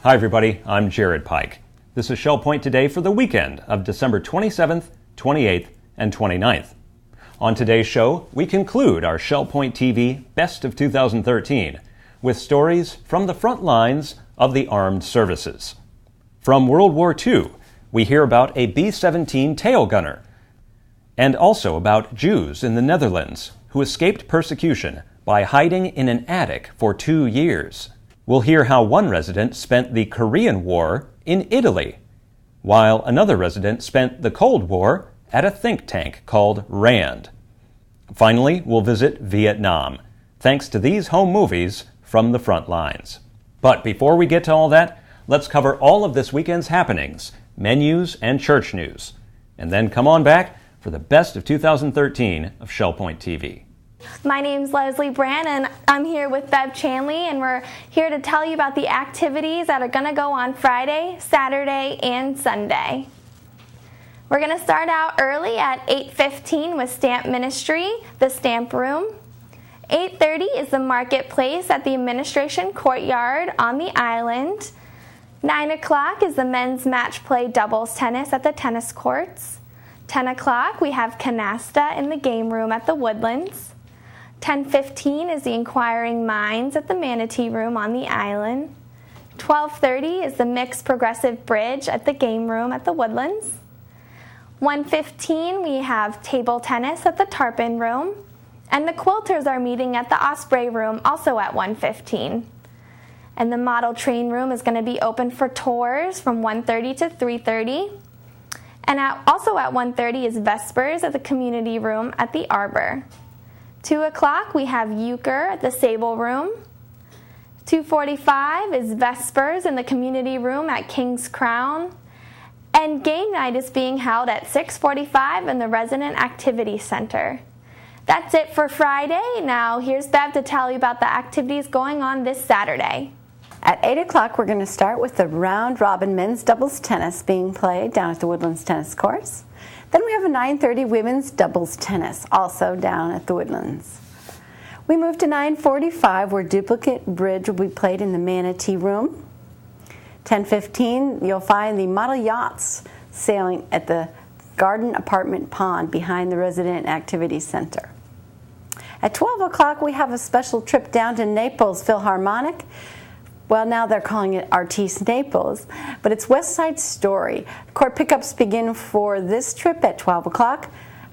Hi everybody, I'm Jared Pike. This is Shell Point Today for the weekend of December 27th, 28th, and 29th. On today's show, we conclude our Shell Point TV Best of 2013 with stories from the front lines of the armed services. From World War II, we hear about a B-17 tail gunner, and also about Jews in the Netherlands who escaped persecution by hiding in an attic for 2 years. We'll hear how one resident spent the Korean War in Italy, while another resident spent the Cold War at a think tank called RAND. Finally, we'll visit Vietnam, thanks to these home movies from the front lines. But before we get to all that, let's cover all of this weekend's happenings, menus, and church news, and then come on back for the best of 2013 of Shell Point TV. My name's Leslie Brand, and I'm here with Bev Chanley, and we're here to tell you about the activities that are going to go on Friday, Saturday, and Sunday. We're going to start out early at 8:15 with Stamp Ministry, the Stamp Room. 8:30 is the Marketplace at the Administration Courtyard on the island. 9 o'clock is the men's match play doubles tennis at the tennis courts. 10 o'clock we have canasta in the game room at the Woodlands. 10:15 is the Inquiring Minds at the Manatee Room on the island. 12:30 is the Mixed Progressive Bridge at the Game Room at the Woodlands. 1:15 we have table tennis at the Tarpon Room. And the Quilters are meeting at the Osprey Room, also at 1:15. And the Model Train Room is going to be open for tours from 1:30 to 3:30. And also at 1:30 is Vespers at the Community Room at the Arbor. 2 o'clock we have Euchre at the Sable Room. 2:45 is Vespers in the Community Room at King's Crown. And game night is being held at 6:45 in the Resident Activity Center. That's it for Friday. Now here's Bev to tell you about the activities going on this Saturday. At 8 o'clock, we're going to start with the round-robin men's doubles tennis being played down at the Woodlands Tennis Course. Then we have a 9:30 women's doubles tennis, also down at the Woodlands. We move to 9:45, where duplicate bridge will be played in the Manatee Room. 10:15, you'll find the model yachts sailing at the Garden Apartment Pond behind the Resident Activity Center. At 12 o'clock, we have a special trip down to Naples Philharmonic. Well, now they're calling it Artiste Naples, but it's West Side Story. Court pickups begin for this trip at 12 o'clock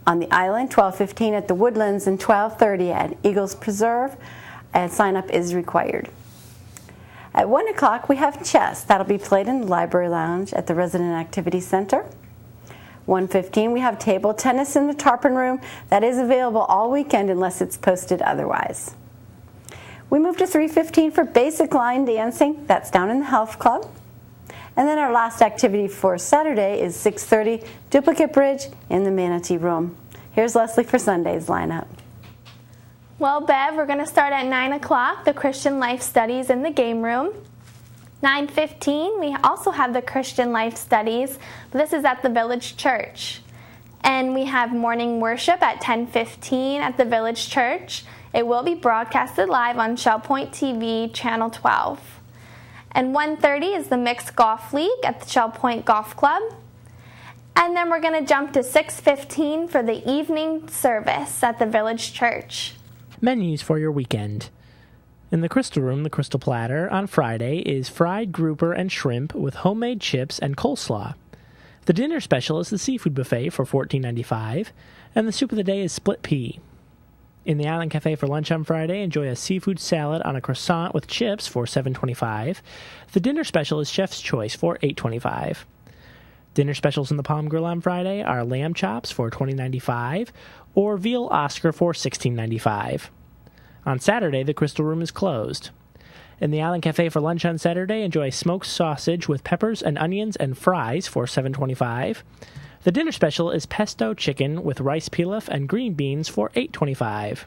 on the island, 12:15 at the Woodlands, and 12:30 at Eagles Preserve, and sign-up is required. At 1 o'clock, we have chess. That'll be played in the Library Lounge at the Resident Activity Center. 1:15, we have table tennis in the Tarpon Room. That is available all weekend unless it's posted otherwise. We move to 3:15 for basic line dancing. That's down in the Health Club. And then our last activity for Saturday is 6:30, duplicate bridge in the Manatee Room. Here's Leslie for Sunday's lineup. Well, Bev, we're going to start at 9 o'clock, the Christian Life Studies in the Game Room. 9:15, we also have the Christian Life Studies. This is at the Village Church. And we have morning worship at 10:15 at the Village Church. It will be broadcasted live on Shell Point TV, Channel 12. And 1:30 is the Mixed Golf League at the Shell Point Golf Club. And then we're going to jump to 6:15 for the evening service at the Village Church. Menus for your weekend. In the Crystal Room, the Crystal Platter, on Friday is fried grouper and shrimp with homemade chips and coleslaw. The dinner special is the seafood buffet for $14.95, and the soup of the day is split pea. In the Island Cafe for lunch on Friday, enjoy a seafood salad on a croissant with chips for $7.25. The dinner special is Chef's Choice for $8.25. Dinner specials in the Palm Grill on Friday are lamb chops for $20.95 or veal Oscar for $16.95. On Saturday, the Crystal Room is closed. In the Island Cafe for lunch on Saturday, enjoy smoked sausage with peppers and onions and fries for $7.25. The dinner special is pesto chicken with rice pilaf and green beans for $8.25.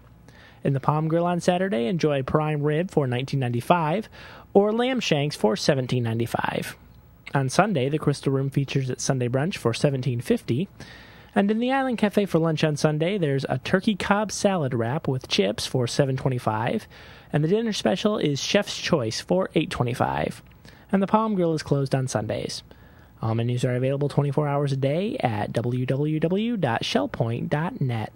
In the Palm Grill on Saturday, enjoy prime rib for $19.95 or lamb shanks for $17.95. On Sunday, the Crystal Room features its Sunday brunch for $17.50. And in the Island Cafe for lunch on Sunday, there's a turkey Cobb salad wrap with chips for $7.25. And the dinner special is Chef's Choice for $8.25. and the Palm Grill is closed on Sundays. All menus are available 24 hours a day at www.shellpoint.net.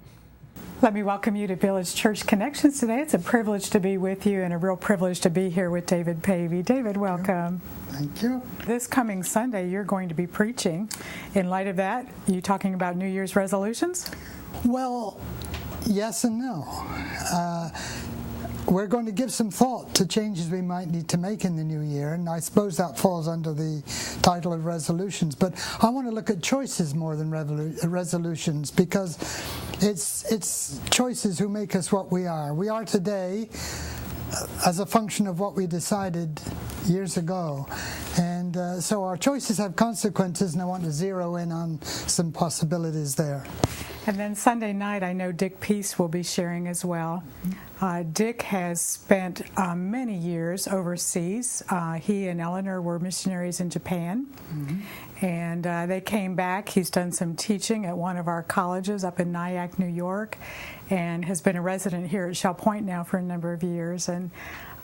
Let me welcome you to Village Church Connections today. It's a privilege to be with you and a real privilege to be here with David Pavey. David, welcome. Thank you. This coming Sunday, you're going to be preaching. In light of that, you talking about New Year's resolutions? Well, yes and no. We're going to give some thought to changes we might need to make in the new year, and I suppose that falls under the title of resolutions. But I want to look at choices more than resolutions, because it's choices who make us what we are. We are today as a function of what we decided years ago. And so our choices have consequences, and I want to zero in on some possibilities there. And then Sunday night, I know Dick Peace will be sharing as well. Dick has spent many years overseas. He and Eleanor were missionaries in Japan, and they came back. He's done some teaching at one of our colleges up in Nyack, New York, and has been a resident here at Shell Point now for a number of years. And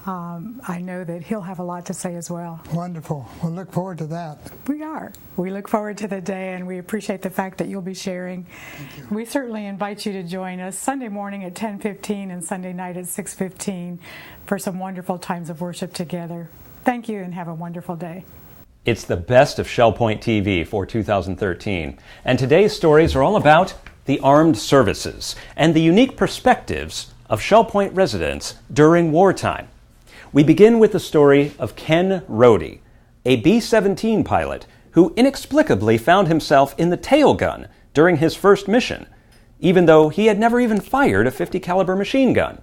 I know that he'll have a lot to say as well. Wonderful. We'll look forward to that. We are. We look forward to the day, and we appreciate the fact that you'll be sharing. We certainly invite you to join us Sunday morning at 10:15 and Sunday night at 6:15 for some wonderful times of worship together. Thank you, and have a wonderful day. It's the best of Shell Point TV for 2013, and today's stories are all about the armed services and the unique perspectives of Shell Point residents during wartime. We begin with the story of Ken Rohde, a B-17 pilot who inexplicably found himself in the tail gun during his first mission, even though he had never even fired a .50 caliber machine gun.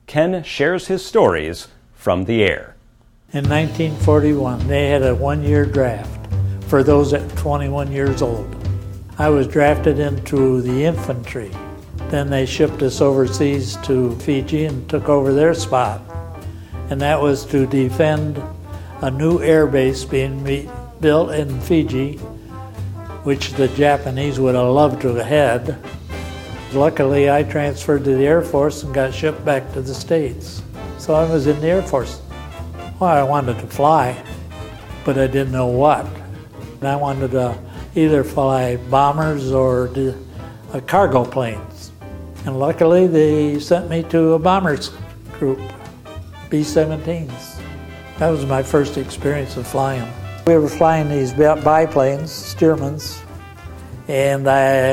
Ken shares his stories from the air. In 1941, they had a one-year draft for those at 21 years old. I was drafted into the infantry. Then they shipped us overseas to Fiji and took over their spot. And that was to defend a new air base being built in Fiji, which the Japanese would have loved to have had. Luckily, I transferred to the Air Force and got shipped back to the States. So I was in the Air Force. Well, I wanted to fly, but I didn't know what. And I wanted to either fly bombers or cargo planes. And luckily, they sent me to a bombers group. B-17s. That was my first experience of flying. We were flying these biplanes, Stearmans, and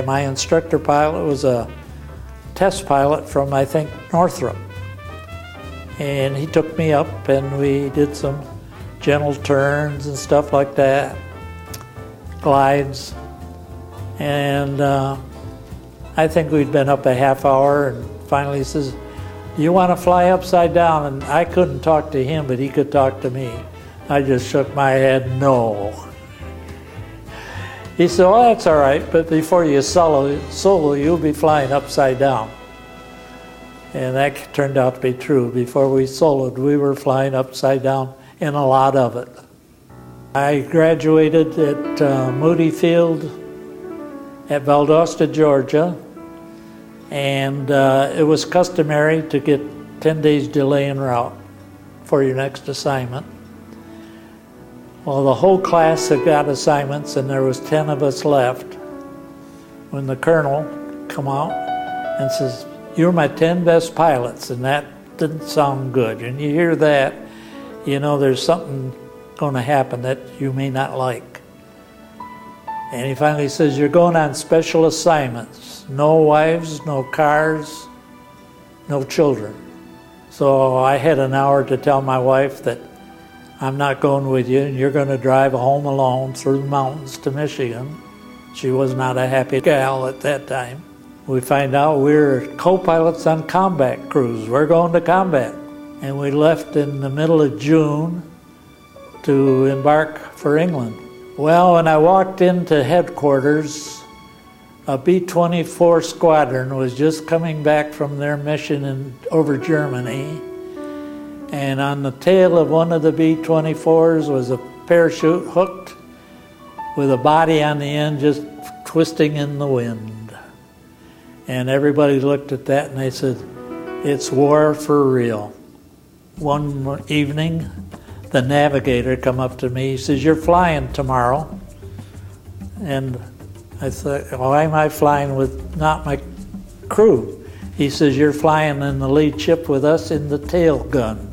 my instructor pilot was a test pilot from, I think, Northrop. And he took me up and we did some gentle turns and stuff like that, glides. And I think we'd been up a half hour, and finally he says, "You want to fly upside down?" And I couldn't talk to him, but he could talk to me. I just shook my head, no. He said, "Well, that's all right, but before you solo, you'll be flying upside down." And that turned out to be true. Before we soloed, we were flying upside down, and a lot of it. I graduated at Moody Field at Valdosta, Georgia. And it was customary to get 10 days delay en route for your next assignment. Well, the whole class had got assignments, and there was 10 of us left when the colonel come out and says, "You're my 10 best pilots," and that didn't sound good. And you hear that, you know there's something going to happen that you may not like. And he finally says, "You're going on special assignments. No wives, no cars, no children." So I had an hour to tell my wife that I'm not going with you, and you're going to drive home alone through the mountains to Michigan. She was not a happy gal at that time. We find out we're co-pilots on combat crews. We're going to combat. And we left in the middle of June to embark for England. Well, when I walked into headquarters, a B-24 squadron was just coming back from their mission over Germany. And on the tail of one of the B-24s was a parachute hooked with a body on the end just twisting in the wind. And everybody looked at that and they said, "It's war for real." One evening, the navigator come up to me. He says, "You're flying tomorrow." And I thought, "Why am I flying with not my crew?" He says, "You're flying in the lead ship with us in the tail gun."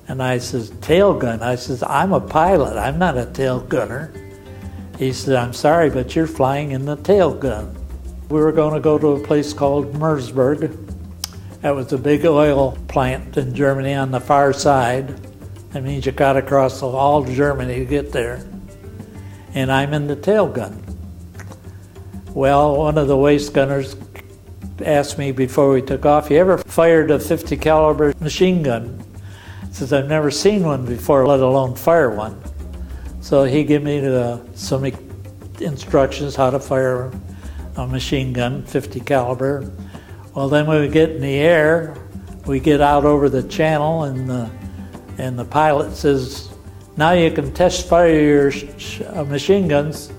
And I says, "Tail gun?" I says, "I'm a pilot. I'm not a tail gunner." He said, "I'm sorry, but you're flying in the tail gun." We were going to go to a place called Mersburg. That was a big oil plant in Germany on the far side. That means you got to cross all Germany to get there. And I'm in the tail gun. Well, one of the waist gunners asked me before we took off, "You ever fired a 50 caliber machine gun?" I says, "I've never seen one before, let alone fire one." So he gave me some instructions how to fire a machine gun, 50 caliber. Well, then when we get in the air, we get out over the channel, and the pilot says, "Now you can test fire your machine guns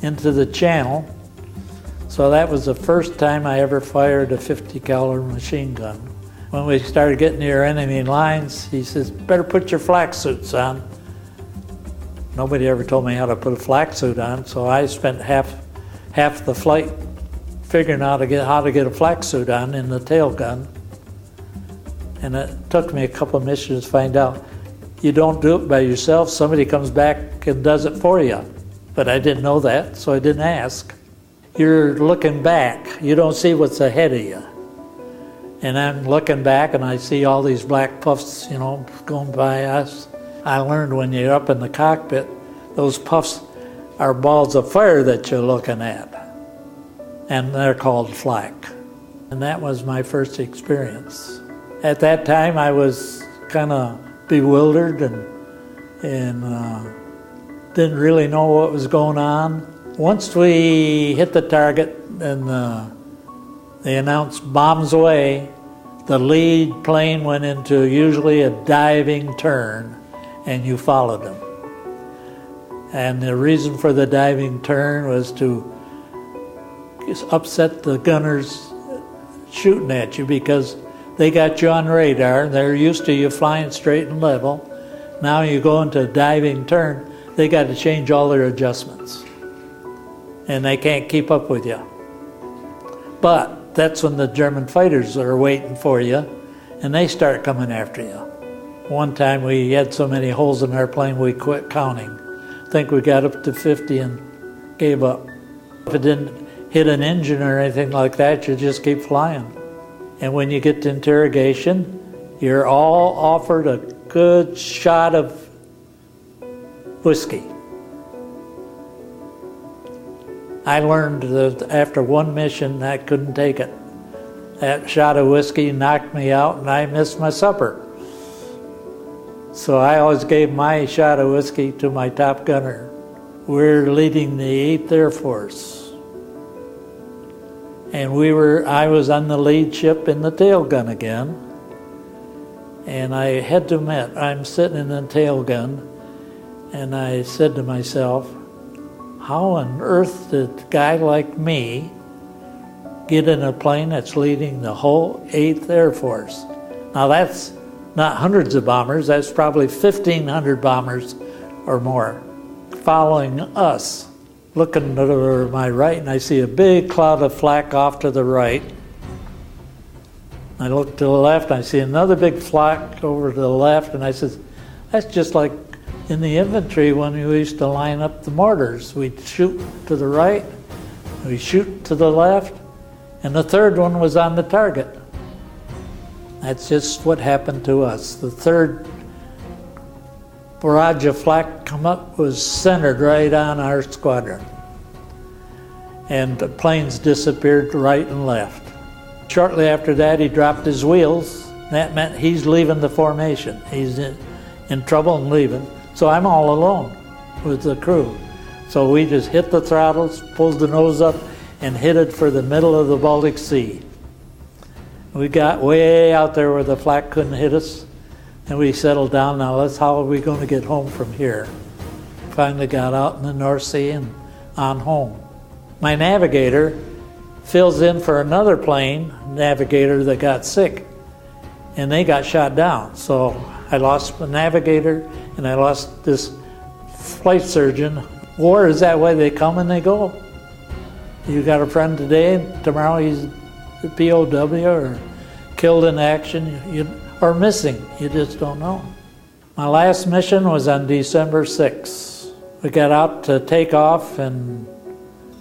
into the channel." So that was the first time I ever fired a 50 caliber machine gun. When we started getting near enemy lines, he says, "Better put your flak suits on." Nobody ever told me how to put a flak suit on, so I spent half the flight figuring out how to get a flak suit on in the tail gun. And it took me a couple of missions to find out you don't do it by yourself. Somebody comes back and does it for you. But I didn't know that, so I didn't ask. You're looking back. You don't see what's ahead of you. And I'm looking back and I see all these black puffs, going by us. I learned when you're up in the cockpit, those puffs are balls of fire that you're looking at. And they're called flak. And that was my first experience. At that time, I was kind of bewildered and didn't really know what was going on. Once we hit the target and they announced bombs away, the lead plane went into usually a diving turn, and you followed them. And the reason for the diving turn was to upset the gunners shooting at you, because they got you on radar. They're used to you flying straight and level. Now you go into a diving turn, they got to change all their adjustments. And they can't keep up with you. But that's when the German fighters are waiting for you, and they start coming after you. One time we had so many holes in our plane we quit counting. I think we got up to 50 and gave up. If it didn't hit an engine or anything like that, you just keep flying. And when you get to interrogation, you're all offered a good shot of whiskey. I learned that after one mission, I couldn't take it. That shot of whiskey knocked me out and I missed my supper. So I always gave my shot of whiskey to my top gunner. We're leading the 8th Air Force. And I was on the lead ship in the tail gun again. And I had to admit, I'm sitting in the tail gun, and I said to myself, how on earth did a guy like me get in a plane that's leading the whole 8th Air Force? Now that's not hundreds of bombers, that's probably 1,500 bombers or more following us. Looking to my right, and I see a big cloud of flak off to the right. I look to the left, and I see another big flak over to the left, and I said, that's just like in the infantry when we used to line up the mortars. We'd shoot to the right, we'd shoot to the left, and the third one was on the target. That's just what happened to us. The third barrage of flak come up was centered right on our squadron. And the planes disappeared right and left. Shortly after that, he dropped his wheels. That meant he's leaving the formation. He's in trouble and leaving. So I'm all alone with the crew. So we just hit the throttles, pulled the nose up, and headed for the middle of the Baltic Sea. We got way out there where the flak couldn't hit us, and we settled down. Now, how are we going to get home from here? Finally got out in the North Sea and on home. My navigator fills in for another plane navigator that got sick, and they got shot down. So I lost my navigator, and I lost this flight surgeon. War is that way, they come and they go. You got a friend today, and tomorrow he's a POW or killed in action, or missing, you just don't know. My last mission was on December 6th. We got out to take off, and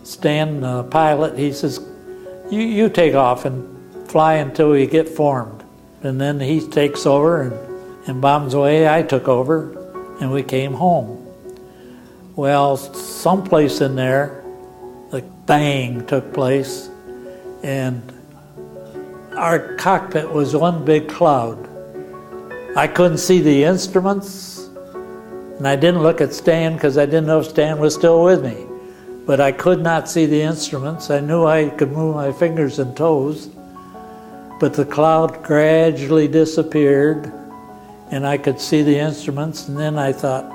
Stan, the pilot, he says, you take off and fly until we get formed. And then he takes over and bombs away. I took over, and we came home. Well, someplace in there, the bang took place, and our cockpit was one big cloud. I couldn't see the instruments, and I didn't look at Stan because I didn't know if Stan was still with me. But I could not see the instruments. I knew I could move my fingers and toes, but the cloud gradually disappeared, and I could see the instruments, and then I thought,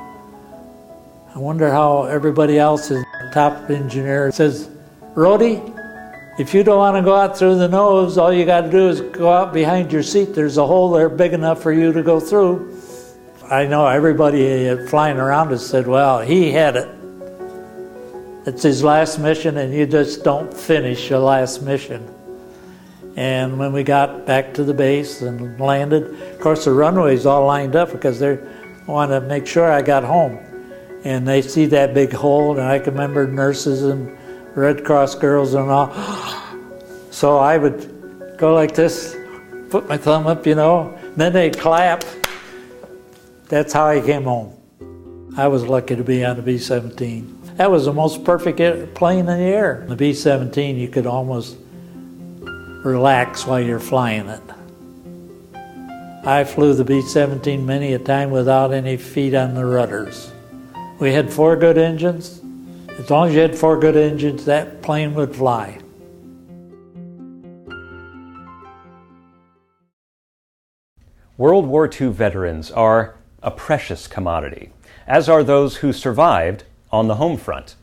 I wonder how everybody else is. Top engineer says, Rohde, if you don't want to go out through the nose, all you got to do is go out behind your seat. There's a hole there big enough for you to go through. I know everybody flying around us said, well, he had it. It's his last mission, and you just don't finish your last mission. And when we got back to the base and landed, of course the runway's all lined up because they want to make sure I got home. And they see that big hole, and I can remember nurses and Red Cross girls and all. So I would go like this, put my thumb up, and then they'd clap. That's how I came home. I was lucky to be on the B-17. That was the most perfect plane in the air. The B-17, you could almost relax while you're flying it. I flew the B-17 many a time without any feet on the rudders. We had 4 good engines. As long as you had 4 good engines, that plane would fly. World War II veterans are a precious commodity, as are those who survived on the home front.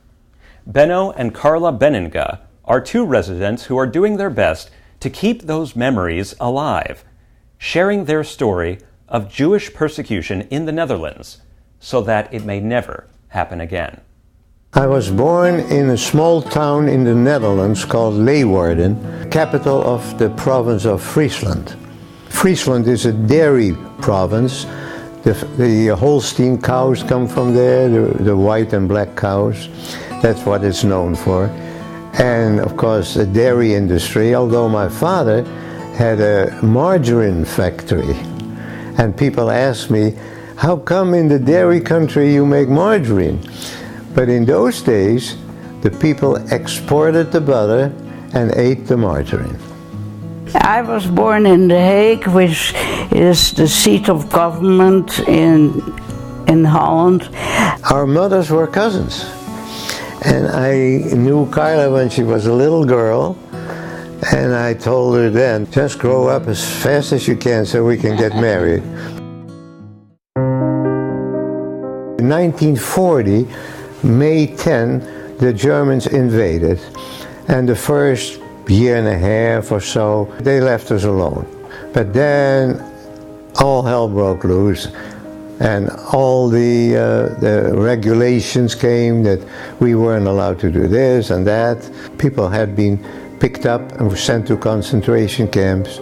Benno and Carla Benningas are 2 residents who are doing their best to keep those memories alive, sharing their story of Jewish persecution in the Netherlands so that it may never happen again. I was born in a small town in the Netherlands called Leeuwarden, capital of the province of Friesland. Friesland is a dairy province. The Holstein cows come from there, the white and black cows. That's what it's known for. And of course the dairy industry, although my father had a margarine factory. And people ask me, how come in the dairy country you make margarine? But in those days, the people exported the butter and ate the margarine. I was born in The Hague, which is the seat of government in Holland. Our mothers were cousins. And I knew Carla when she was a little girl, and I told her then, just grow up as fast as you can so we can get married. In 1940, May 10, the Germans invaded, and the first year and a half or so, they left us alone. But then all hell broke loose, and all the regulations came that we weren't allowed to do this and that. People had been picked up and were sent to concentration camps.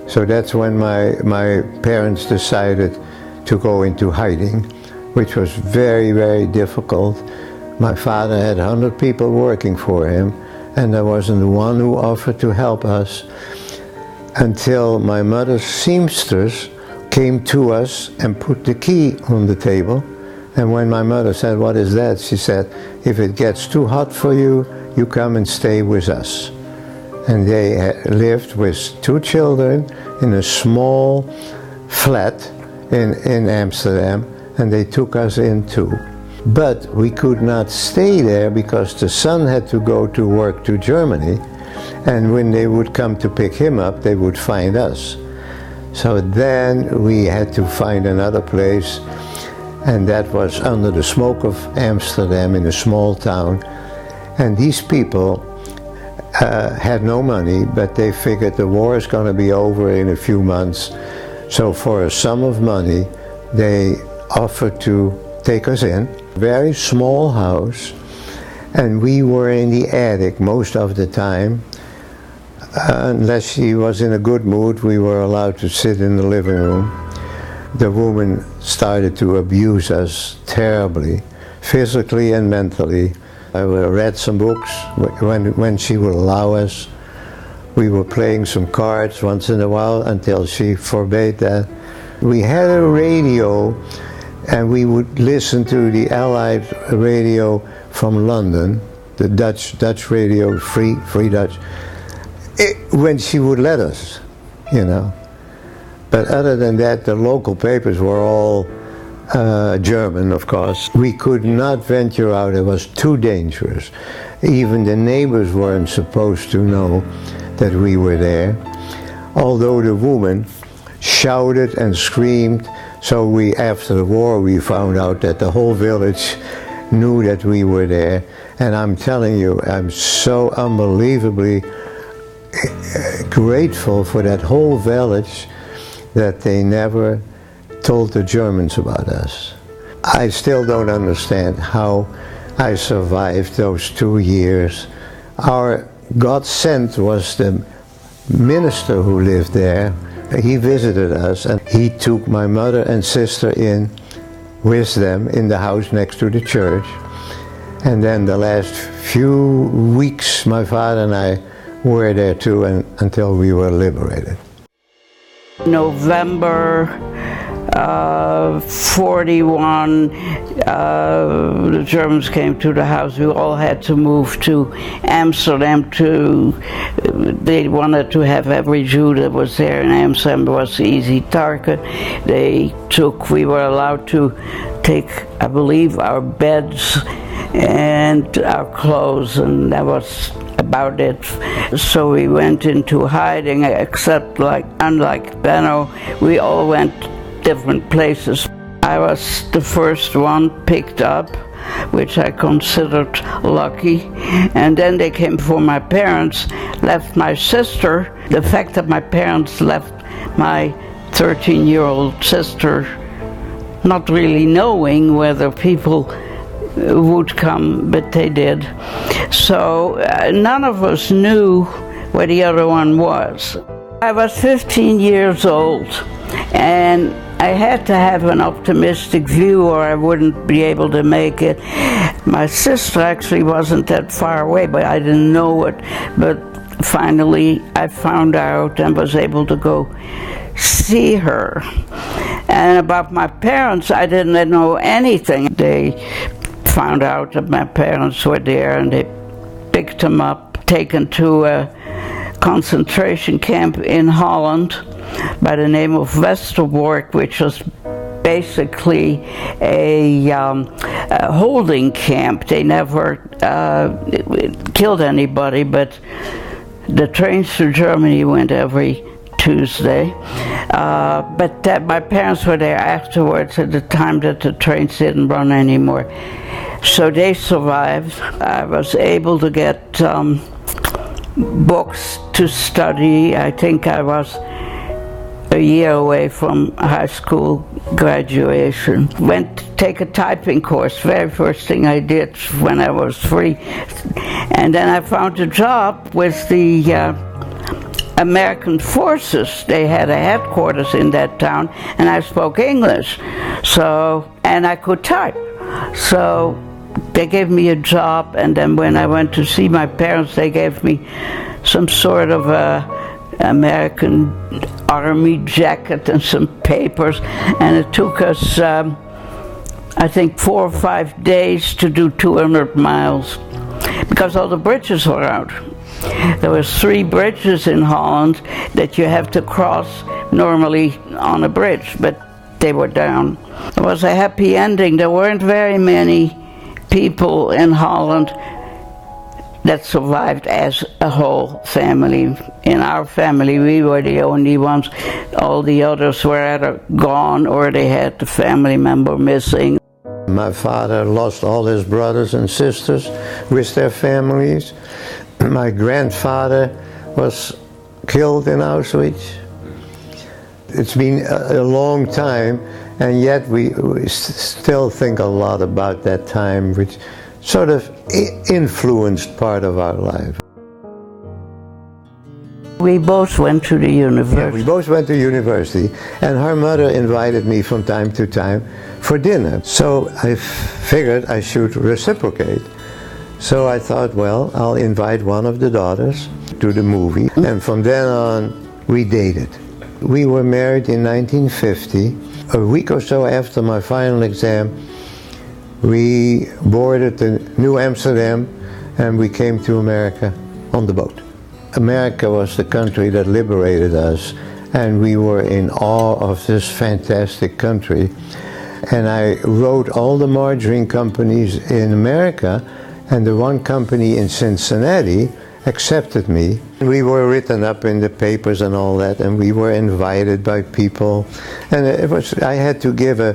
So that's when my parents decided to go into hiding, which was very, very difficult. My father had 100 people working for him, and there wasn't one who offered to help us until my mother's seamstress came to us and put the key on the table. And when my mother said, what is that? She said, if it gets too hot for you, you come and stay with us. And they lived with 2 children in a small flat in Amsterdam, and they took us in too. But we could not stay there because the son had to go to work to Germany, and when they would come to pick him up, they would find us. So then we had to find another place, and that was under the smoke of Amsterdam in a small town. And these people had no money, but they figured the war is going to be over in a few months. So for a sum of money, they offered to take us in. Very small house, and we were in the attic most of the time. Unless she was in a good mood, we were allowed to sit in the living room. The woman started to abuse us terribly, physically and mentally. I read some books when she would allow us. We were playing some cards once in a while until she forbade that. We had a radio, and we would listen to the Allied radio from London, the Dutch radio, free Dutch, when she would let us, you know. But other than that, the local papers were all German, of course. We could not venture out. It was too dangerous. Even the neighbors weren't supposed to know that we were there. Although the woman shouted and screamed, so after the war, we found out that the whole village knew that we were there. And I'm telling you, I'm so unbelievably grateful for that whole village that they never told the Germans about us. I still don't understand how I survived those 2 years. Our God sent was the minister who lived there. He visited us, and he took my mother and sister in with them in the house next to the church. And then the last few weeks, my father and I were there too, until we were liberated. November 41, the Germans came to the house. We all had to move to Amsterdam they wanted to have every Jew that was there in Amsterdam was easy target. We were allowed to take, I believe, our beds and our clothes, and that was about it. So we went into hiding, except unlike Benno, we all went different places. I was the first one picked up, which I considered lucky. And then they came for my parents, left my sister. The fact that my parents left my 13-year-old sister, not really knowing whether people would come, but they did. So none of us knew where the other one was. I was 15 years old, and I had to have an optimistic view or I wouldn't be able to make it. My sister actually wasn't that far away, but I didn't know it. But finally I found out and was able to go see her. And about my parents, I didn't know anything. They found out that my parents were there, and they picked them up, taken to a concentration camp in Holland by the name of Westerbork, which was basically a holding camp. They never killed anybody, but the trains to Germany went every Tuesday. But my parents were there afterwards at the time that the trains didn't run anymore. So they survived. I was able to get books to study. I think I was a year away from high school graduation. Went to take a typing course, very first thing I did when I was free. And then I found a job with the American forces. They had a headquarters in that town, and I spoke English, and I could type. So they gave me a job, and then when I went to see my parents, they gave me some sort of American Army jacket and some papers, and it took us, I think, 4 or 5 days to do 200 miles, because all the bridges were out. There was 3 bridges in Holland that you have to cross normally on a bridge, but they were down. It was a happy ending. There weren't very many people in Holland that survived as a whole family. In our family, we were the only ones. All the others were either gone or they had the family member missing. My father lost all his brothers and sisters with their families. My grandfather was killed in Auschwitz. It's been a long time, And yet we still think a lot about that time, which sort of influenced part of our life. We both went to the university. Yeah, we both went to university, and her mother invited me from time to time for dinner. So I figured I should reciprocate. So I thought, well, I'll invite one of the daughters to the movie, and from then on, we dated. We were married in 1950. A week or so after my final exam, we boarded the New Amsterdam, and we came to America on the boat. America was the country that liberated us, and we were in awe of this fantastic country. And I wrote all the margarine companies in America, and the one company in Cincinnati accepted me. We were written up in the papers and all that, and we were invited by people. And I had to give a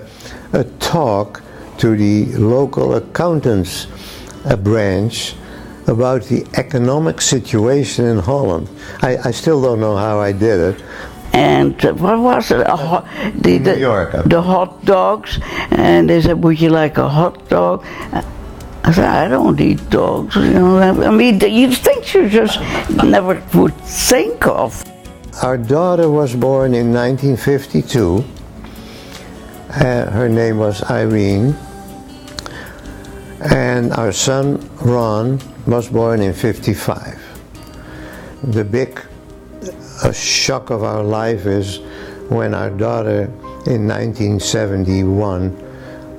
talk to the local accountants branch about the economic situation in Holland. I still don't know how I did it. And what was it? New York. The hot dogs. And they said, would you like a hot dog? I said, I don't eat dogs. You know, I mean, you think you just never would think of. Our daughter was born in 1952. Her name was Irene. And our son, Ron, was born in 55. The big shock of our life is when our daughter in 1971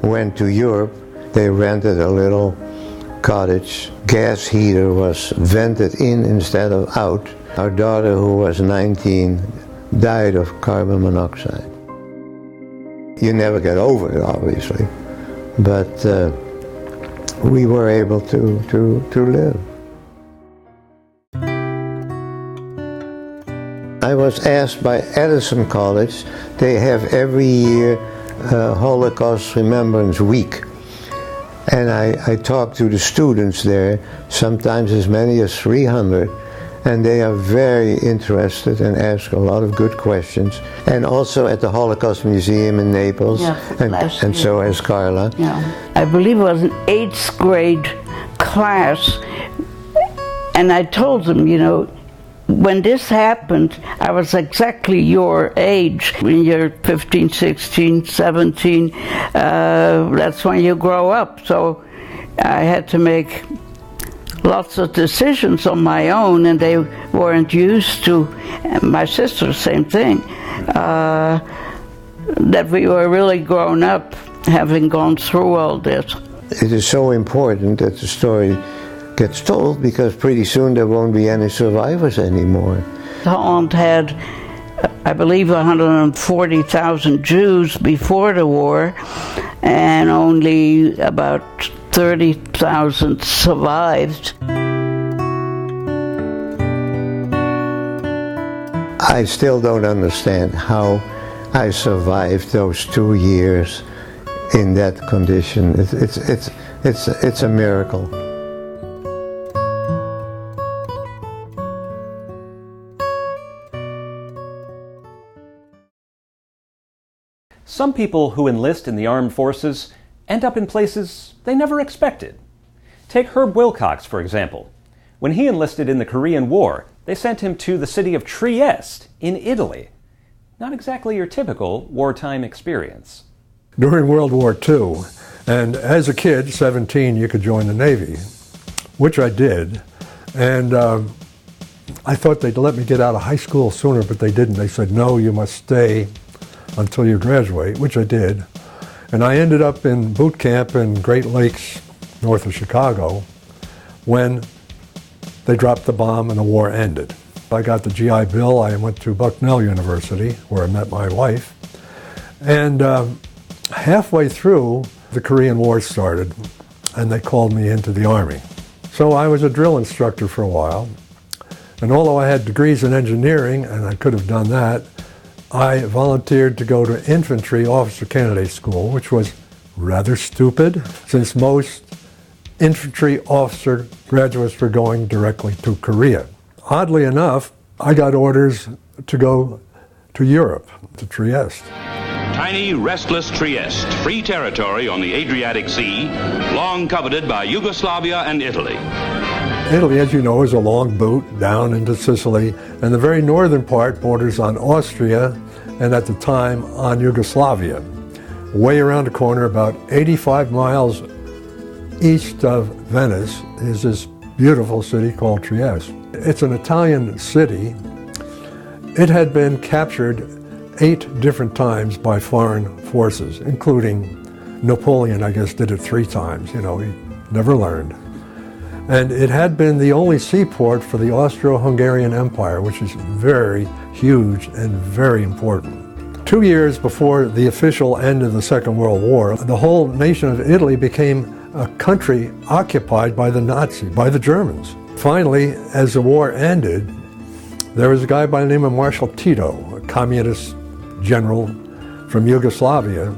went to Europe. They rented a little cottage. Gas heater was vented in instead of out. Our daughter, who was 19, died of carbon monoxide. You never get over it, obviously, but we were able to live. I was asked by Edison College, they have every year Holocaust Remembrance Week. And I talked to the students there, sometimes as many as 300, and they are very interested and ask a lot of good questions. And also at the Holocaust Museum in Naples, and so has Carla. Yeah. I believe it was an 8th grade class, and I told them, you know, when this happened, I was exactly your age. When you're 15, 16, 17, that's when you grow up. So I had to make lots of decisions on my own, and they weren't used to, and my sister, same thing, that we were really grown up, having gone through all this. It is so important that the story gets told, because pretty soon there won't be any survivors anymore. Holland had, I believe, 140,000 Jews before the war, and only about 30,000 survived. I still don't understand how I survived those 2 years in that condition. It's a miracle. Some people who enlist in the armed forces end up in places they never expected. Take Herb Wilcox, for example. When he enlisted in the Korean War, they sent him to the city of Trieste in Italy. Not exactly your typical wartime experience. During World War II, and as a kid, 17, you could join the Navy, which I did. And I thought they'd let me get out of high school sooner, but they didn't. They said, no, you must stay until you graduate, which I did. And I ended up in boot camp in Great Lakes, north of Chicago, when they dropped the bomb and the war ended. I got the GI Bill. I went to Bucknell University, where I met my wife. And halfway through, the Korean War started, and they called me into the Army. So I was a drill instructor for a while. And although I had degrees in engineering, and I could have done that, I volunteered to go to Infantry Officer Candidate School, which was rather stupid, since most infantry officer graduates were going directly to Korea. Oddly enough, I got orders to go to Europe, to Trieste. tiny, restless Trieste, free territory on the Adriatic Sea, long coveted by Yugoslavia and Italy. Italy, as you know, is a long boot down into Sicily, and the very northern part borders on Austria and at the time on Yugoslavia. Way around the corner, about 85 miles east of Venice, is this beautiful city called Trieste. It's an Italian city. It had been captured 8 different times by foreign forces, including Napoleon, I guess, did it 3 times. You know, he never learned. And it had been the only seaport for the Austro-Hungarian Empire, which is very huge and very important. 2 years before the official end of the Second World War, the whole nation of Italy became a country occupied by the Nazis, by the Germans. Finally, as the war ended, there was a guy by the name of Marshal Tito, a communist general from Yugoslavia,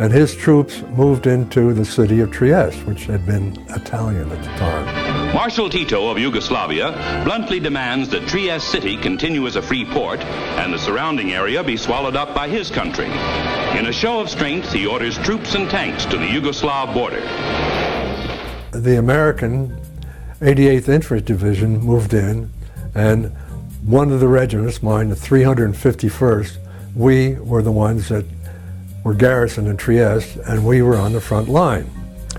and his troops moved into the city of Trieste, which had been Italian at the time. Marshal Tito of Yugoslavia bluntly demands that Trieste city continue as a free port and the surrounding area be swallowed up by his country. In a show of strength, he orders troops and tanks to the Yugoslav border. The American 88th Infantry Division moved in, and one of the regiments, mine, the 351st, we were the ones that were garrisoned in Trieste, and we were on the front line.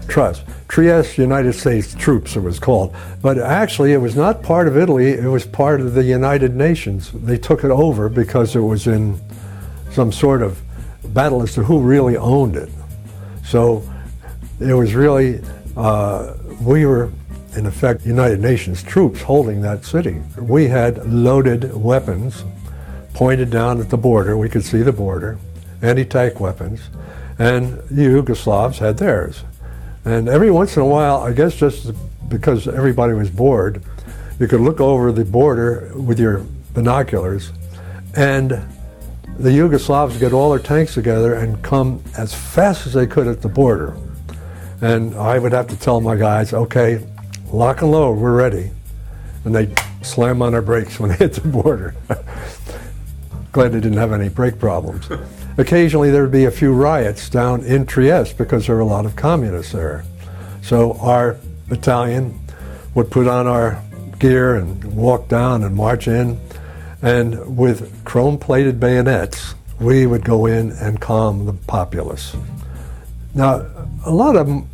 Trieste United States Troops, it was called. But actually, it was not part of Italy, it was part of the United Nations. They took it over because it was in some sort of battle as to who really owned it. So it was really, we were, in effect, United Nations troops holding that city. We had loaded weapons pointed down at the border. We could see the border, anti-tank weapons, and the Yugoslavs had theirs. And every once in a while, I guess just because everybody was bored, you could look over the border with your binoculars, and the Yugoslavs get all their tanks together and come as fast as they could at the border. And I would have to tell my guys, okay, lock and load, we're ready. And they'd slam on their brakes when they hit the border. Glad they didn't have any brake problems. Occasionally there would be a few riots down in Trieste because there were a lot of communists there. So our battalion would put on our gear and walk down and march in, and with chrome-plated bayonets, we would go in and calm the populace. Now, a lot of them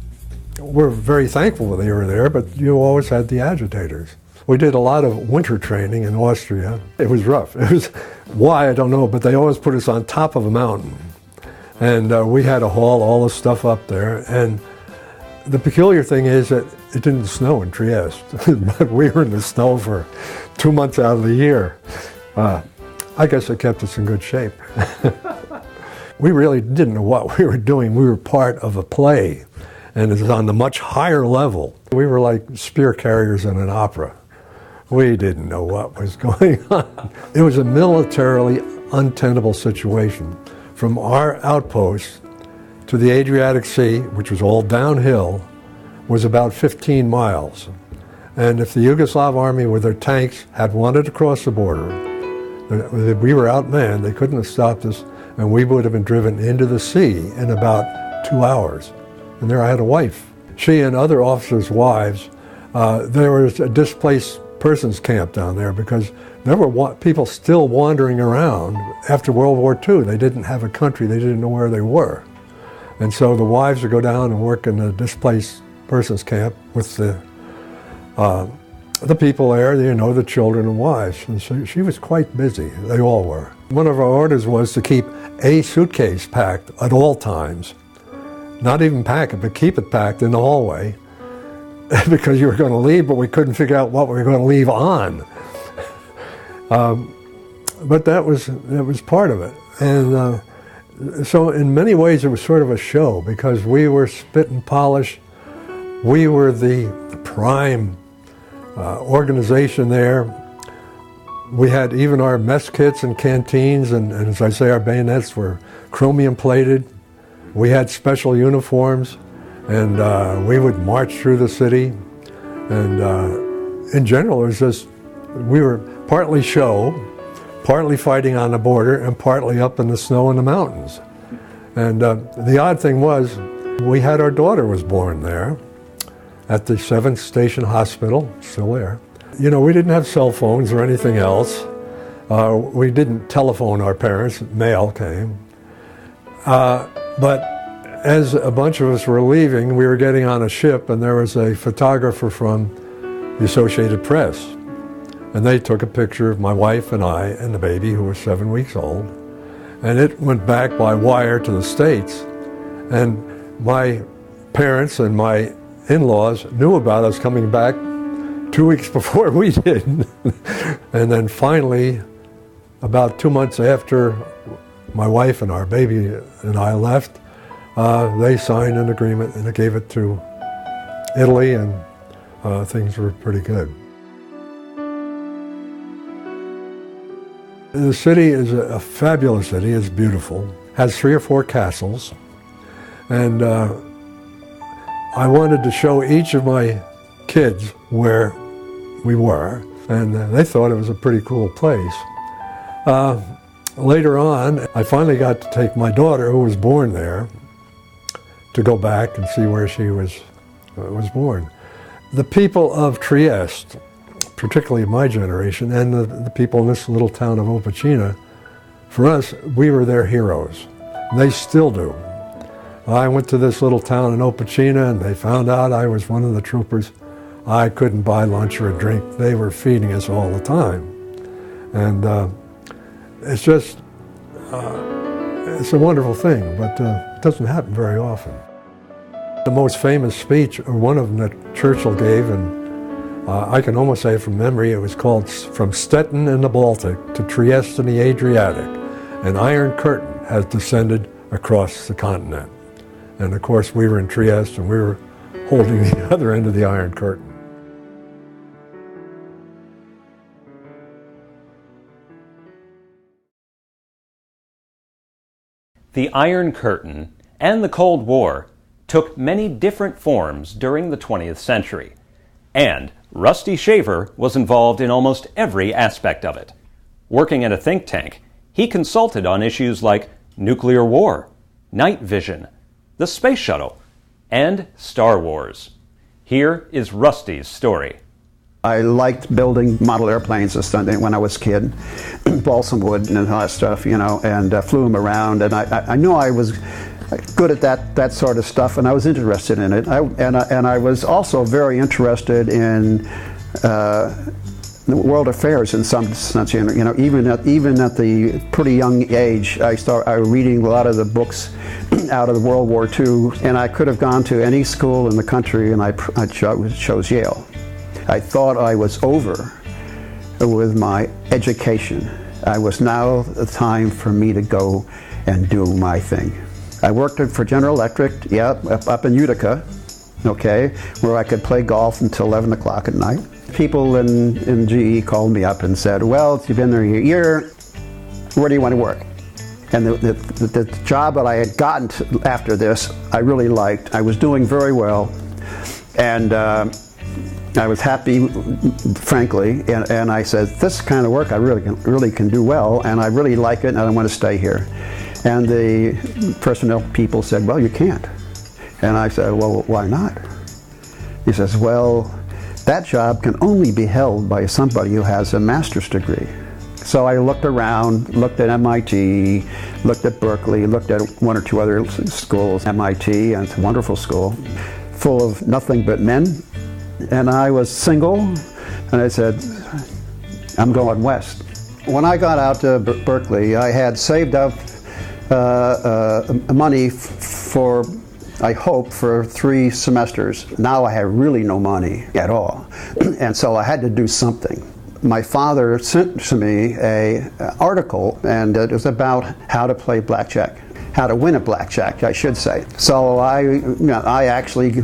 were very thankful that they were there, but you always had the agitators. We did a lot of winter training in Austria. It was rough. It was, why, I don't know, but they always put us on top of a mountain. And we had to haul all the stuff up there. And the peculiar thing is that it didn't snow in Trieste. But we were in the snow for 2 months out of the year. I guess it kept us in good shape. We really didn't know what we were doing. We were part of a play, and it was on the much higher level. We were like spear carriers in an opera. We didn't know what was going on. It was a militarily untenable situation. From our outpost to the Adriatic Sea, which was all downhill, was about 15 miles. And if the Yugoslav army with their tanks had wanted to cross the border, we were outmanned, they couldn't have stopped us, and we would have been driven into the sea in about 2 hours. And there I had a wife. She and other officers' wives, there was a displaced persons camp down there because there were people still wandering around after World War II. They didn't have a country, they didn't know where they were. And so the wives would go down and work in the displaced persons camp with the people there, you know, the children and wives. And so she was quite busy, they all were. One of our orders was to keep a suitcase packed at all times. Not even pack it, but keep it packed in the hallway. Because you were going to leave, but we couldn't figure out what we were going to leave on. But that was part of it. And so in many ways it was sort of a show because we were spit and polish. We were the prime organization there. We had even our mess kits and canteens, and as I say, our bayonets were chromium plated. We had special uniforms. And we would march through the city, and in general, it was just, we were partly show, partly fighting on the border, and partly up in the snow in the mountains. And the odd thing was, we had our daughter was born there at the 7th Station Hospital, still there. You know, we didn't have cell phones or anything else. We didn't telephone our parents, mail came. But as a bunch of us were leaving, we were getting on a ship, and there was a photographer from the Associated Press. And they took a picture of my wife and I and the baby, who was 7 weeks old. And it went back by wire to the States. And my parents and my in-laws knew about us coming back 2 weeks before we did. And then finally, about 2 months after my wife and our baby and I left, they signed an agreement and they gave it to Italy, and things were pretty good. The city is a fabulous city. It's beautiful. Has 3 or 4 castles. And I wanted to show each of my kids where we were, and they thought it was a pretty cool place. Later on, I finally got to take my daughter, who was born there, to go back and see where she was born. The people of Trieste, particularly my generation, and the people in this little town of Opicina, for us, we were their heroes. They still do. I went to this little town in Opicina, and they found out I was one of the troopers. I couldn't buy lunch or a drink. They were feeding us all the time. And it's just, it's a wonderful thing, but it doesn't happen very often. The most famous speech, or one of them that Churchill gave, and I can almost say it from memory, it was called "From Stettin in the Baltic to Trieste in the Adriatic, an Iron Curtain has descended across the continent." And of course we were in Trieste, and we were holding the other end of the Iron Curtain. The Iron Curtain and the Cold War took many different forms during the 20th century, and Rusty Shaver was involved in almost every aspect of it. Working at a think tank, he consulted on issues like nuclear war, night vision, the space shuttle, and Star Wars. Here is Rusty's story. I liked building model airplanes when I was a kid, balsam wood and all that stuff, you know, and flew them around. And I knew I was good at that sort of stuff, and I was interested in it. And I was also very interested in world affairs in some sense. You know, even at the pretty young age, I was reading a lot of the books out of World War II, and I could have gone to any school in the country, and I chose Yale. I thought I was over with my education. I was now the time for me to go and do my thing. I worked for General Electric, up in Utica, okay, where I could play golf until 11 o'clock at night. People in GE called me up and said, "Well, you've been there a year, where do you want to work?" And the job that I had gotten after this, I really liked. I was doing very well, and I was happy, frankly, and I said, "This kind of work I really can do well, and I really like it, and I want to stay here." And the personnel people said, "Well, you can't." And I said, "Well, why not?" He says, "Well, that job can only be held by somebody who has a master's degree." So I looked around, looked at MIT, looked at Berkeley, looked at 1 or 2 other schools. MIT, and it's a wonderful school, full of nothing but men. And I was single, and I said, "I'm going west." When I got out to Berkeley, I had saved up money for, I hope, for 3 semesters. Now I have really no money at all, and so I had to do something. My father sent to me an article, and it was about how to play blackjack. How to win at blackjack, I should say. So I actually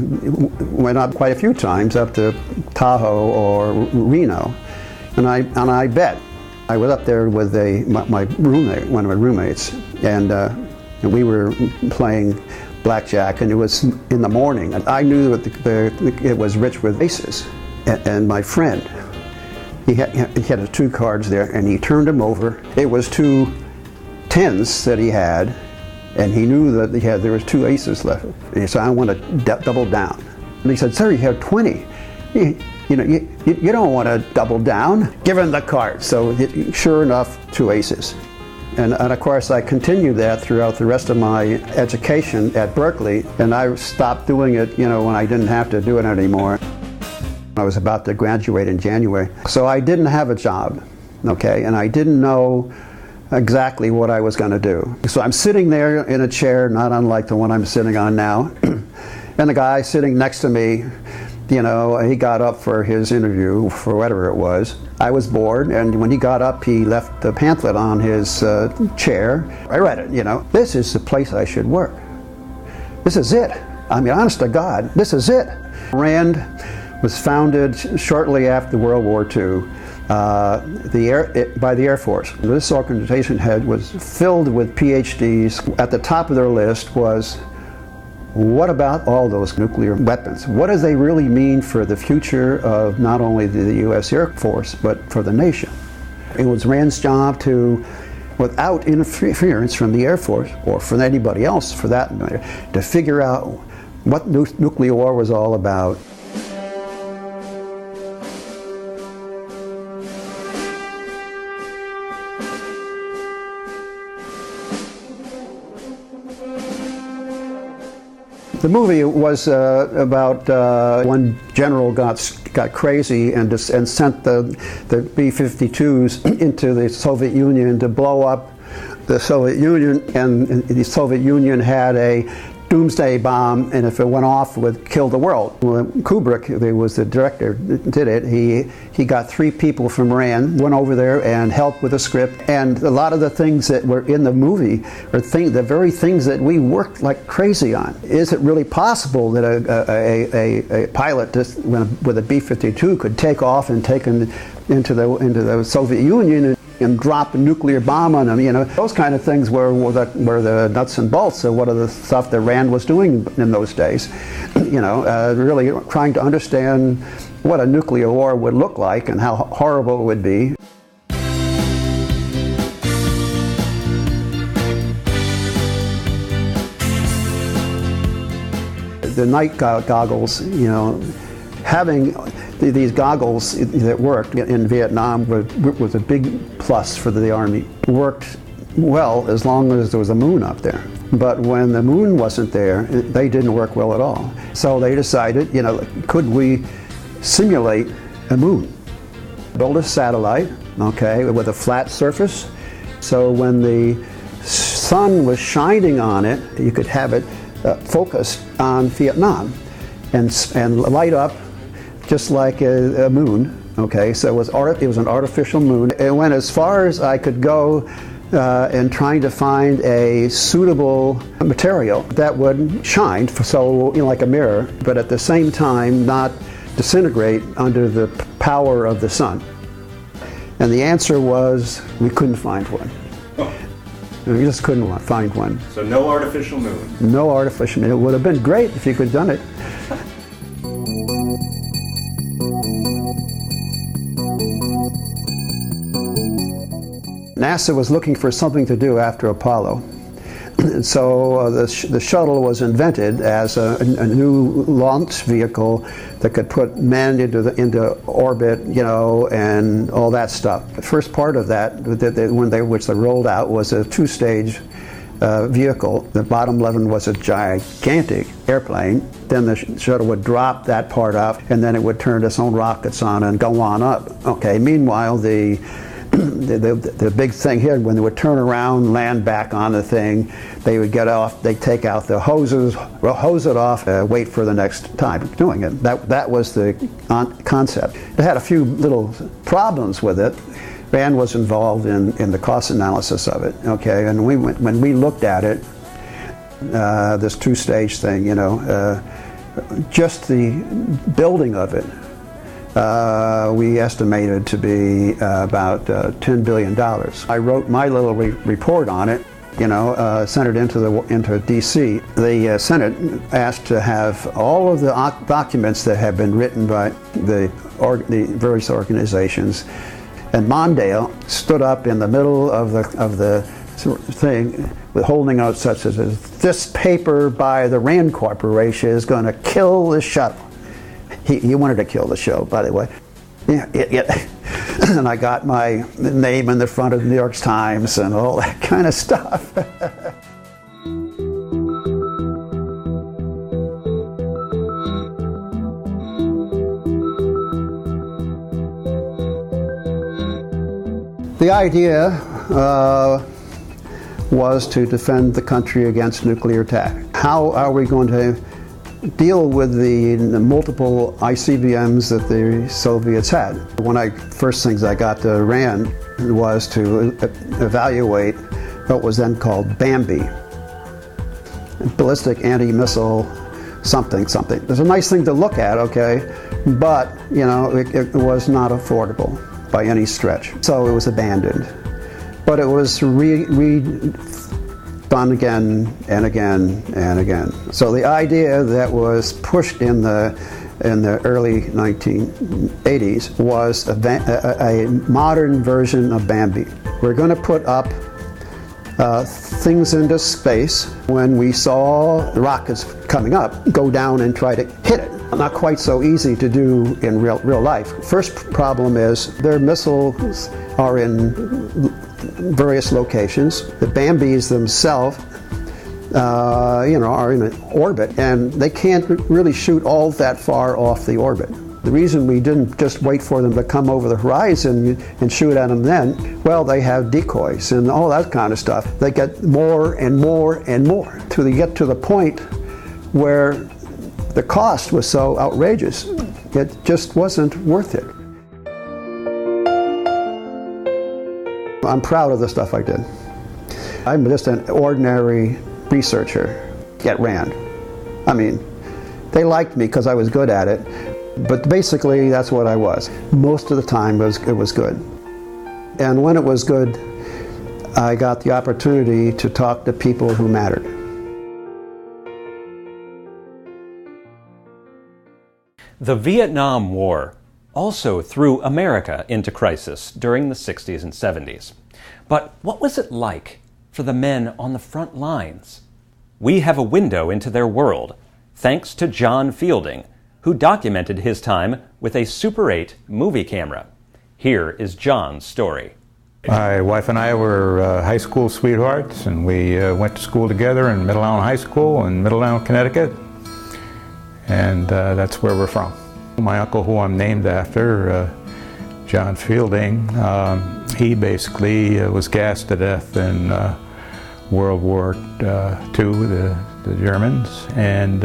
went up quite a few times up to Tahoe or Reno, and I bet. I was up there with my roommate, one of my roommates, and we were playing blackjack, and it was in the morning. And I knew that it was rich with aces, and my friend, he had his 2 cards there, and he turned them over. It was 2 tens that he had, And he knew that there was 2 aces left. And he said, I want to double down. And he said, sir, you have 20. You don't want to double down. Give him the card. So sure enough, 2 aces. And of course, I continued that throughout the rest of my education at Berkeley, and I stopped doing it, when I didn't have to do it anymore. I was about to graduate in January. So I didn't have a job, okay, and I didn't know exactly what I was going to do. So I'm sitting there in a chair, not unlike the one I'm sitting on now, and the guy sitting next to me, he got up for his interview, for whatever it was. I was bored, and when he got up, he left the pamphlet on his chair. I read it, This is the place I should work. This is it. I mean, honest to God, this is it. RAND was founded shortly after World War II by the Air Force. This organization was filled with PhDs. At the top of their list was, what about all those nuclear weapons? What do they really mean for the future of not only the U.S. Air Force, but for the nation? It was RAND's job to, without interference from the Air Force, or from anybody else for that matter, to figure out what nuclear war was all about. The movie was about one general got crazy and sent the B-52s into the Soviet Union to blow up the Soviet Union, and the Soviet Union had a doomsday bomb, and if it went off, it would kill the world. When Kubrick, who was the director, did it, he got 3 people from RAND, went over there and helped with the script, and a lot of the things that were in the movie are the very things that we worked like crazy on. Is it really possible that a pilot with a B-52 could take off and take into the Soviet Union and drop a nuclear bomb on them? Those kind of things were the nuts and bolts of what of the stuff that RAND was doing in those days. Really trying to understand what a nuclear war would look like and how horrible it would be. The night goggles, having these goggles that worked in Vietnam was a big plus for the Army. Worked well as long as there was a moon up there. But when the moon wasn't there, they didn't work well at all. So they decided, could we simulate a moon? Build a satellite, okay, with a flat surface. So when the sun was shining on it, you could have it focused on Vietnam and light up just like a moon. Okay, so it was an artificial moon. It went as far as I could go in trying to find a suitable material that would shine, like a mirror, but at the same time not disintegrate under the power of the sun. And the answer was, we couldn't find one. We just couldn't find one. So no artificial moon. No artificial moon. It would have been great if you could have done it. NASA was looking for something to do after Apollo. And so the shuttle was invented as a new launch vehicle that could put men into orbit, and all that stuff. The first part of that, which they rolled out, was a 2-stage vehicle. The bottom level was a gigantic airplane. Then the shuttle would drop that part off, and then it would turn its own rockets on and go on up. Okay. Meanwhile, the big thing here, when they would turn around, land back on the thing, they would get off, they'd take out the hoses, hose it off, wait for the next time doing it. That was the concept. It had a few little problems with it. RAND was involved in the cost analysis of it, okay, and when we looked at it, this 2-stage thing, just the building of it, we estimated to be about $10 billion. I wrote my little report on it, sent it into D.C. The Senate asked to have all of the documents that have been written by the various organizations, and Mondale stood up in the middle of the thing with holding out such as this paper by the Rand Corporation is going to kill the shuttle. He wanted to kill the show, by the way. Yeah. And I got my name in the front of the New York Times and all that kind of stuff. The idea was to defend the country against nuclear attack. How are we going to deal with the multiple ICBMs that the Soviets had? One of the first things I got to RAND was to evaluate what was then called BAMBI, ballistic anti-missile something. It's a nice thing to look at, okay, but it was not affordable by any stretch. So it was abandoned. But it was done again and again and again. So the idea that was pushed in the early 1980s was a modern version of Bambi. We're going to put up things into space. When we saw the rockets coming up, go down and try to hit it. Not quite so easy to do in real life. First problem is their missiles are in various locations. The Bambis themselves, are in an orbit, and they can't really shoot all that far off the orbit. The reason we didn't just wait for them to come over the horizon and shoot at them then, well, they have decoys and all that kind of stuff. They get more and more and more till they get to the point where the cost was so outrageous, it just wasn't worth it. I'm proud of the stuff I did. I'm just an ordinary researcher at RAND. I mean, they liked me because I was good at it, but basically that's what I was. Most of the time it was good. And when it was good, I got the opportunity to talk to people who mattered. The Vietnam War also threw America into crisis during the 60s and 70s. But what was it like for the men on the front lines? We have a window into their world, thanks to John Fielding, who documented his time with a Super 8 movie camera. Here is John's story. My wife and I were high school sweethearts, and we went to school together in Middletown High School in Middletown, Connecticut. And that's where we're from. My uncle, who I'm named after, John Fielding, he basically was gassed to death in World War II, the Germans, and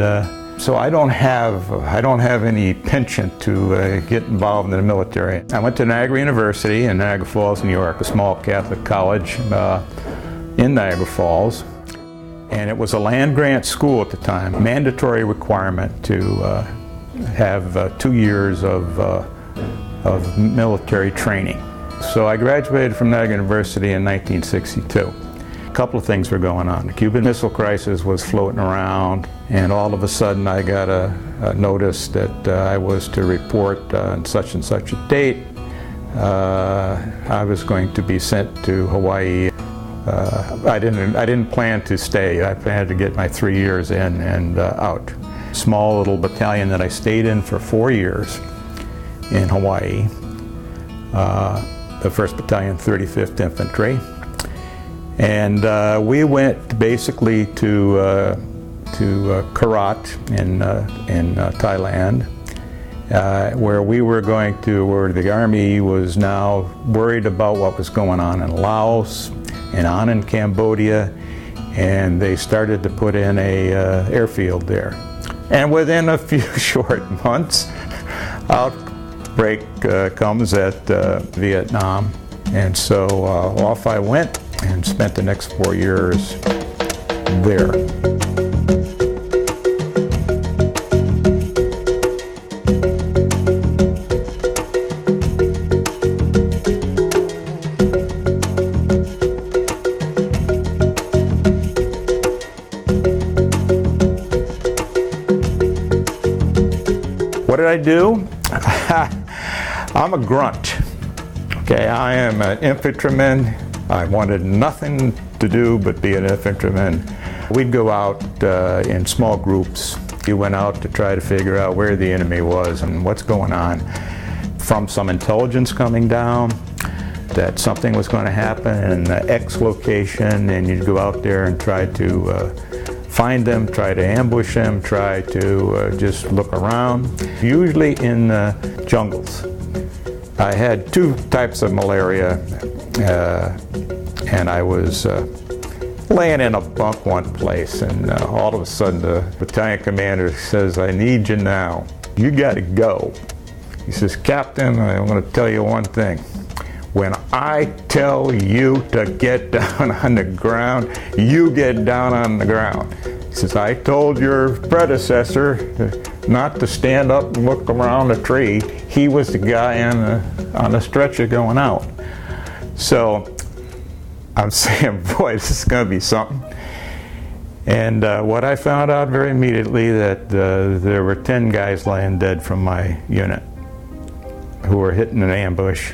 so I don't have any penchant to get involved in the military. I went to Niagara University in Niagara Falls, New York, a small Catholic college in Niagara Falls. And it was a land-grant school at the time, mandatory requirement to have 2 years of military training. So I graduated from Niagara University in 1962. A couple of things were going on. The Cuban Missile Crisis was floating around, and all of a sudden I got a notice that I was to report on such and such a date. I was going to be sent to Hawaii. I didn't plan to stay. I planned to get my 3 years in and out. Small little battalion that I stayed in for 4 years in Hawaii. The 1st Battalion, 35th Infantry. And we went basically to Korat in Thailand, where where the Army was now worried about what was going on in Laos and on in Cambodia, and they started to put in a airfield there. And within a few short months, outbreak comes at Vietnam, and so off I went and spent the next 4 years there. What did I do? I'm a grunt. Okay, I am an infantryman. I wanted nothing to do but be an infantryman. We'd go out in small groups. We went out to try to figure out where the enemy was and what's going on. From some intelligence coming down that something was going to happen in X location, and you'd go out there and try to find them, try to ambush them, try to just look around, usually in the jungles. I had 2 types of malaria, and I was laying in a bunk one place, and all of a sudden the battalion commander says, "I need you now. You got to go." He says, "Captain, I want to tell you one thing. When I tell you to get down on the ground, you get down on the ground." He says, "I told your predecessor not to stand up and look around a tree. He was the guy on the stretcher going out." So I'm saying, boy, this is going to be something. And what I found out very immediately that there were 10 guys lying dead from my unit who were hit in an ambush.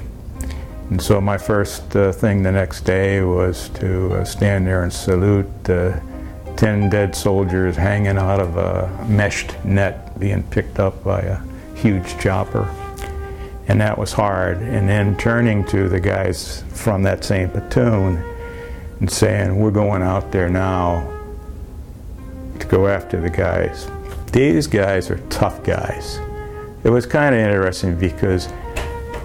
And so my first thing the next day was to stand there and salute 10 dead soldiers hanging out of a meshed net being picked up by a huge chopper. And that was hard. And then turning to the guys from that same platoon and saying, "We're going out there now to go after the guys." These guys are tough guys. It was kind of interesting because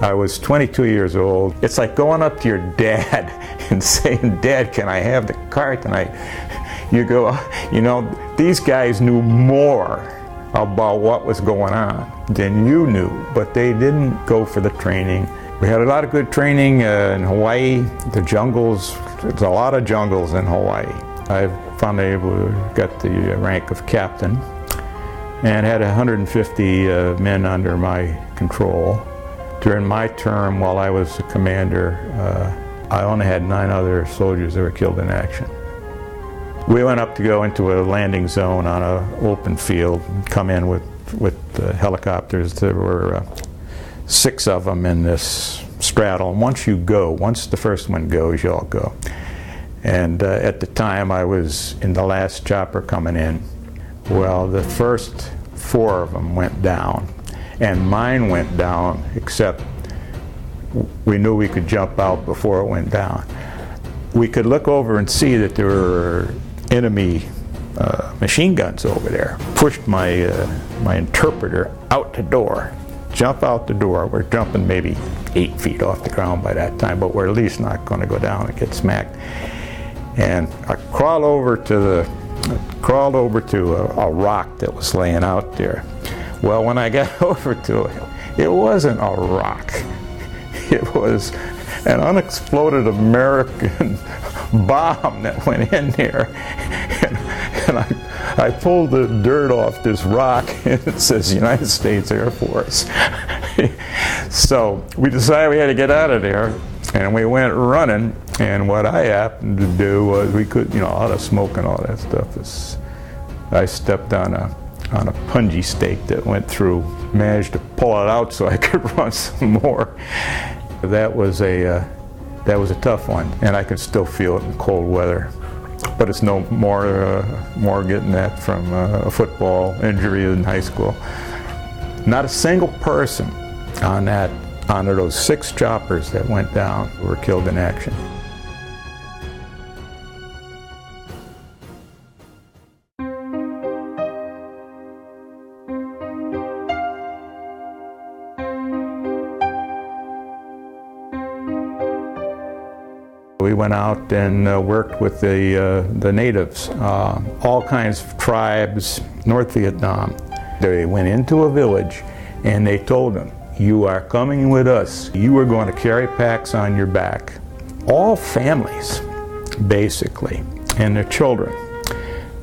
I was 22 years old. It's like going up to your dad and saying, "Dad, can I have the car tonight?" You go, you know, these guys knew more about what was going on than you knew, but they didn't go for the training. We had a lot of good training in Hawaii. The jungles, there's a lot of jungles in Hawaii. I finally able to get the rank of captain and had 150 men under my control. During my term, while I was the commander, I only had 9 other soldiers that were killed in action. We went up to go into a landing zone on an open field, come in with helicopters. There were 6 of them in this straddle. And once the first one goes, you all go. And at the time, I was in the last chopper coming in. Well, the first 4 of them went down. And mine went down, except we knew we could jump out before it went down. We could look over and see that there were enemy machine guns over there. Pushed my interpreter out the door, jump out the door. We're jumping maybe 8 feet off the ground by that time, but we're at least not going to go down and get smacked. And I crawled over to a rock that was laying out there. Well, when I got over to it, it wasn't a rock. It was an unexploded American bomb that went in there. And I pulled the dirt off this rock, and it says United States Air Force. So we decided we had to get out of there, and we went running. And what I happened to do was, we could, you know, all the smoke and all that stuff. I stepped on a punji stake that went through, managed to pull it out so I could run some more. That was a tough one, and I can still feel it in cold weather. But it's no more getting that from a football injury in high school. Not a single person on those 6 choppers that went down were killed in action. We went out and worked with the natives, all kinds of tribes, North Vietnam. They went into a village and they told them, "You are coming with us. You are going to carry packs on your back." All families, basically, and their children.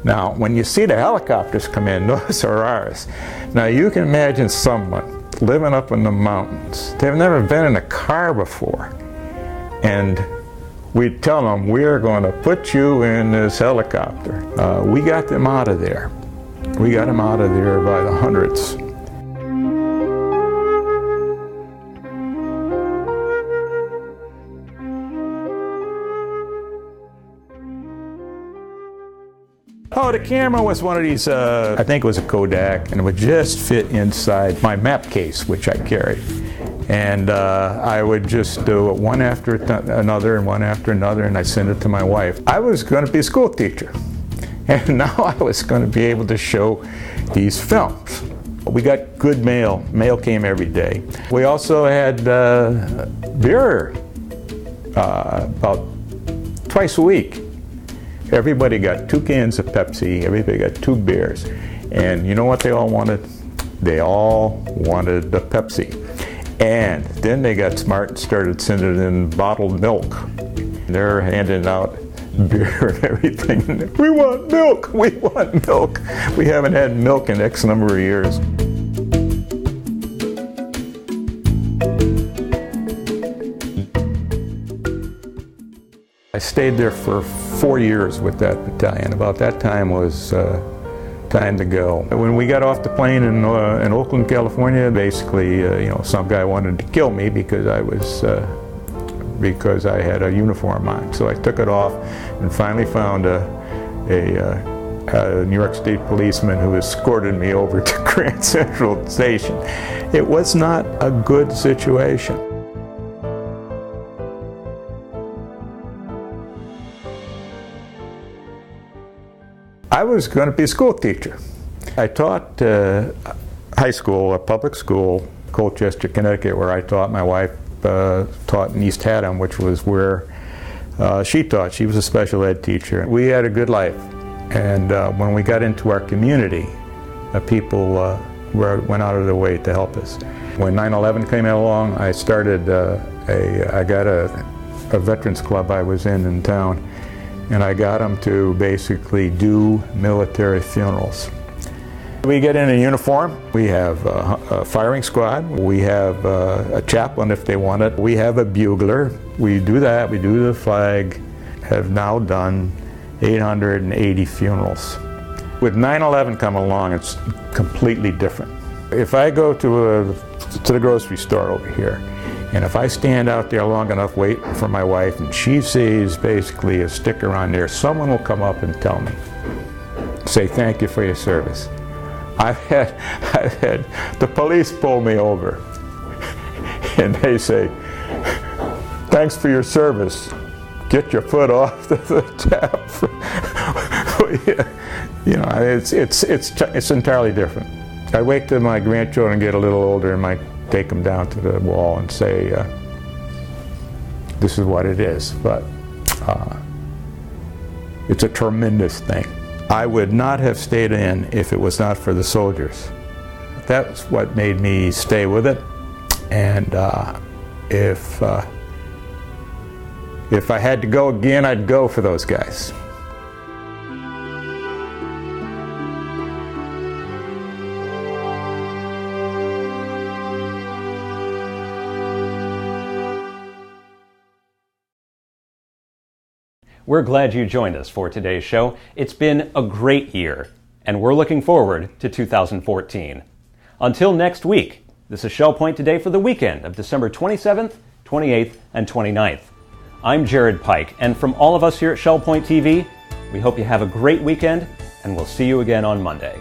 Now, when you see the helicopters come in, those are ours. Now, you can imagine someone living up in the mountains. They've never been in a car before. And we'd tell them, "We're going to put you in this helicopter." We got them out of there. We got them out of there by the hundreds. Oh, the camera was one of these, I think it was a Kodak, and it would just fit inside my map case, which I carried. And I would just do it one after another and one after another, and I send it to my wife. I was going to be a school teacher, and now I was going to be able to show these films. We got good mail. Mail came every day. We also had beer about twice a week. Everybody got 2 cans of Pepsi, everybody got 2 beers. And you know what they all wanted? They all wanted the Pepsi. And then they got smart and started sending in bottled milk. They're handing out beer and everything. We want milk! We want milk! We haven't had milk in X number of years. I stayed there for 4 years with that battalion. About that time was time to go. When we got off the plane in Oakland, California, basically, some guy wanted to kill me because I had a uniform on. So I took it off and finally found a New York State policeman who escorted me over to Grand Central Station. It was not a good situation. I was going to be a school teacher. I taught high school, a public school, Colchester, Connecticut, where I taught. My wife taught in East Haddam, which was where she taught. She was a special ed teacher. We had a good life. And when we got into our community, people went out of their way to help us. When 9/11 came along, I started I got a veterans club I was in town, and I got them to basically do military funerals. We get in a uniform, we have a firing squad, we have a chaplain if they want it, we have a bugler, we do that, we do the flag, have now done 880 funerals. With 9/11 coming along, it's completely different. If I go to the grocery store over here, and if I stand out there long enough waiting for my wife and she sees basically a sticker on there, someone will come up and tell me, say thank you for your service. I've had the police pull me over and they say, thanks for your service. Get your foot off the tap. It's entirely different. I wait till my grandchildren get a little older and might take them down to the wall and say, this is what it is, but it's a tremendous thing. I would not have stayed in if it was not for the soldiers. That's what made me stay with it, and if I had to go again, I'd go for those guys. We're glad you joined us for today's show. It's been a great year, and we're looking forward to 2014. Until next week, this is Shell Point Today for the weekend of December 27th, 28th, and 29th. I'm Jared Pike, and from all of us here at Shell Point TV, we hope you have a great weekend, and we'll see you again on Monday.